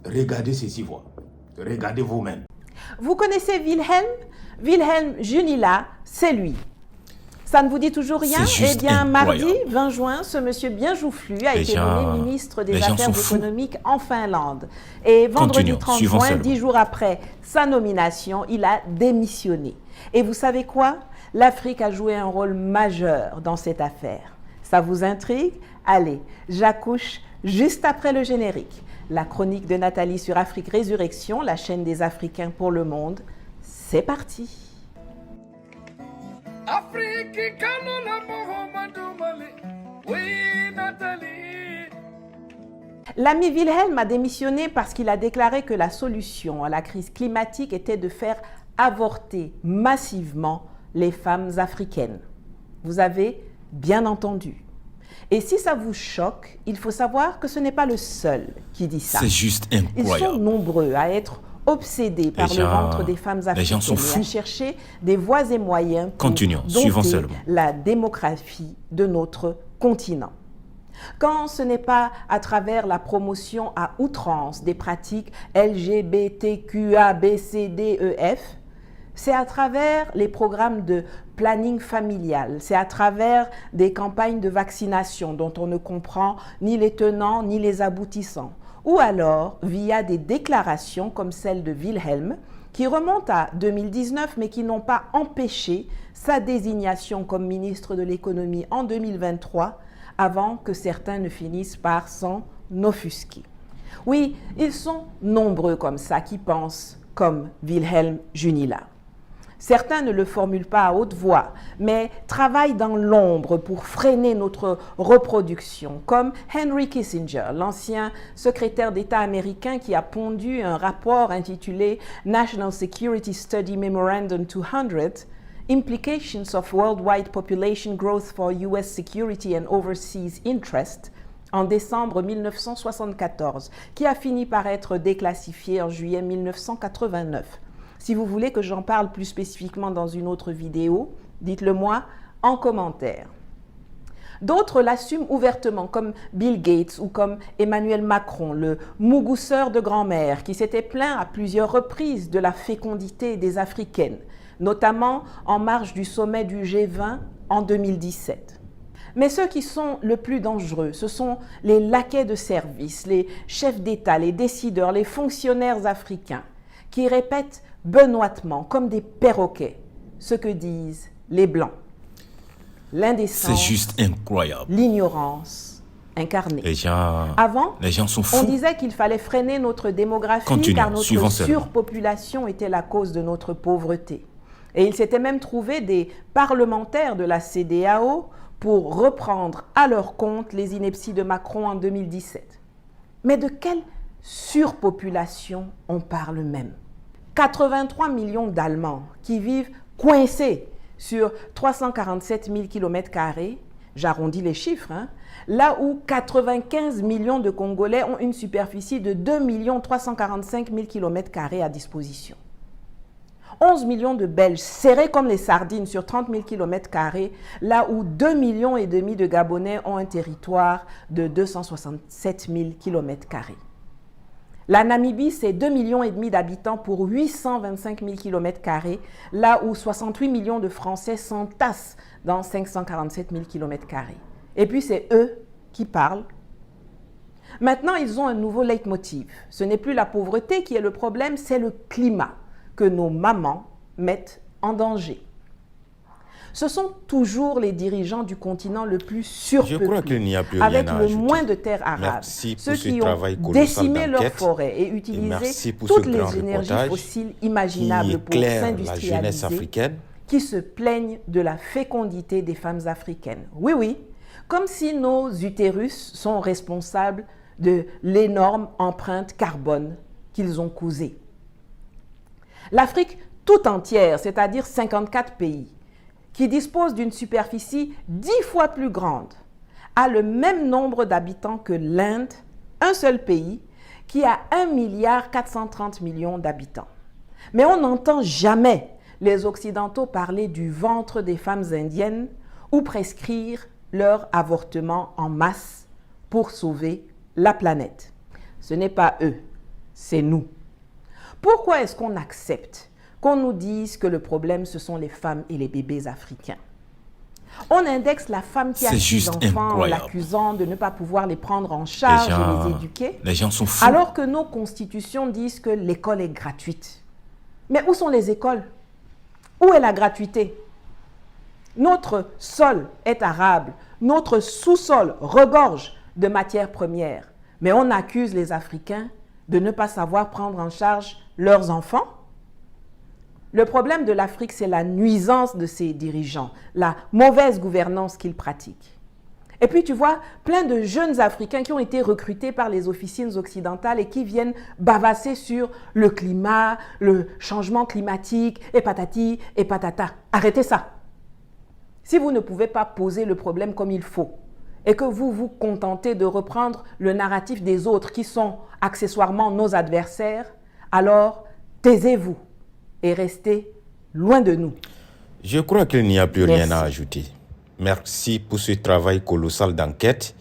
Regardez ces ivoires. Regardez vous-même. Vous connaissez Wilhelm? Wilhelm Junila, c'est lui. Ça ne vous dit toujours rien? Eh bien, incroyable. mardi 20 juin, ce monsieur bien joufflu a été nommé ministre des Affaires économiques en Finlande. Et vendredi 30 juin, 10 jours après sa nomination, il a démissionné. Et vous savez quoi? L'Afrique a joué un rôle majeur dans cette affaire. Ça vous intrigue? Allez, j'accouche juste après le générique. La chronique de Nathalie sur Afrique Résurrection, la chaîne des Africains pour le monde. C'est parti. L'ami Wilhelm a démissionné parce qu'il a déclaré que la solution à la crise climatique était de faire avorter massivement les femmes africaines. Vous avez bien entendu. Et si ça vous choque, il faut savoir que ce n'est pas le seul qui dit ça. C'est juste incroyable. Ils sont nombreux à être obsédés par le ventre des femmes africaines et à chercher des voies et moyens pour dompter la démographie de notre continent. Quand ce n'est pas à travers la promotion à outrance des pratiques LGBTQABCDEF, c'est à travers les programmes de planning familial, c'est à travers des campagnes de vaccination dont on ne comprend ni les tenants ni les aboutissants, ou alors via des déclarations comme celle de Wilhelm, qui remontent à 2019 mais qui n'ont pas empêché sa désignation comme ministre de l'économie en 2023, avant que certains ne finissent par s'en offusquer. Oui, ils sont nombreux comme ça qui pensent comme Wilhelm Junila. Certains ne le formulent pas à haute voix, mais travaillent dans l'ombre pour freiner notre reproduction, comme Henry Kissinger, l'ancien secrétaire d'État américain qui a pondu un rapport intitulé National Security Study Memorandum 200, Implications of Worldwide Population Growth for U.S. Security and Overseas Interest, en décembre 1974, qui a fini par être déclassifié en juillet 1989. Si vous voulez que j'en parle plus spécifiquement dans une autre vidéo, dites-le moi en commentaire. D'autres l'assument ouvertement, comme Bill Gates ou comme Emmanuel Macron, le mougousseur de grand-mère, qui s'était plaint à plusieurs reprises de la fécondité des Africaines, notamment en marge du sommet du G20 en 2017. Mais ceux qui sont le plus dangereux, ce sont les laquais de service, les chefs d'État, les décideurs, les fonctionnaires africains, qui répètent benoîtement, comme des perroquets, ce que disent les Blancs. L'indécence, c'est juste incroyable. L'ignorance incarnée. Avant, les gens sont fous. On disait qu'il fallait freiner notre démographie car notre surpopulation était la cause de notre pauvreté. Et il s'était même trouvé des parlementaires de la CEDEAO pour reprendre à leur compte les inepties de Macron en 2017. Mais de quelle surpopulation on parle même? 83 millions d'Allemands qui vivent coincés sur 347 000 km², j'arrondis les chiffres, là où 95 millions de Congolais ont une superficie de 2 345 000 km² à disposition. 11 millions de Belges serrés comme les sardines sur 30 000 km², là où 2,5 millions de Gabonais ont un territoire de 267 000 km². La Namibie, c'est 2,5 millions d'habitants pour 825 000 km², là où 68 millions de Français s'entassent dans 547 000 km². Et puis, c'est eux qui parlent. Maintenant, ils ont un nouveau leitmotiv. Ce n'est plus la pauvreté qui est le problème, c'est le climat que nos mamans mettent en danger. Ce sont toujours les dirigeants du continent le plus surpeuplé, avec le moins de terres arables, ceux qui ont décimé leurs forêts et utilisé toutes les énergies fossiles imaginables pour s'industrialiser, qui se plaignent de la fécondité des femmes africaines. Oui, oui, comme si nos utérus sont responsables de l'énorme empreinte carbone qu'ils ont causée. L'Afrique tout entière, c'est-à-dire 54 pays, qui dispose d'une superficie 10 fois plus grande, a le même nombre d'habitants que l'Inde, un seul pays, qui a 1,430 milliard d'habitants. Mais on n'entend jamais les Occidentaux parler du ventre des femmes indiennes ou prescrire leur avortement en masse pour sauver la planète. Ce n'est pas eux, c'est nous. Pourquoi est-ce qu'on accepte qu'on nous dise que le problème, ce sont les femmes et les bébés africains? On indexe la femme qui a 6 enfants en l'accusant de ne pas pouvoir les prendre en charge et les éduquer. Les gens sont fous. Alors que nos constitutions disent que l'école est gratuite. Mais où sont les écoles? Où est la gratuité? Notre sol est arable. Notre sous-sol regorge de matières premières. Mais on accuse les Africains de ne pas savoir prendre en charge leurs enfants. Le problème de l'Afrique, c'est la nuisance de ses dirigeants, la mauvaise gouvernance qu'ils pratiquent. Et puis, tu vois, plein de jeunes Africains qui ont été recrutés par les officines occidentales et qui viennent bavasser sur le climat, le changement climatique, et patati et patata. Arrêtez ça. Si vous ne pouvez pas poser le problème comme il faut et que vous vous contentez de reprendre le narratif des autres qui sont accessoirement nos adversaires, alors taisez-vous et restez loin de nous. Je crois qu'il n'y a plus rien à ajouter. Merci pour ce travail colossal d'enquête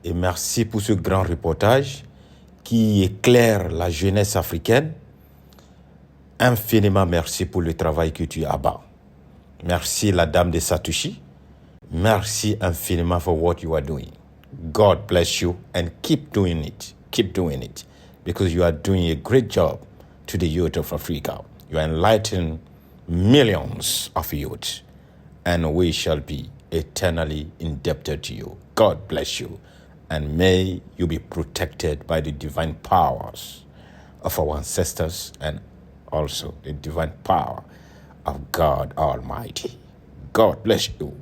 et merci pour ce grand reportage qui éclaire la jeunesse africaine. Infiniment merci pour le travail que tu abat. Merci la dame de Satoshi. Merci infiniment for what you are doing. God bless you and keep doing it. Keep doing it because you are doing a great job to the youth of Africa. You are enlightening millions of youth, and we shall be eternally indebted to you. God bless you, and may you be protected by the divine powers of our ancestors and also the divine power of God Almighty. God bless you.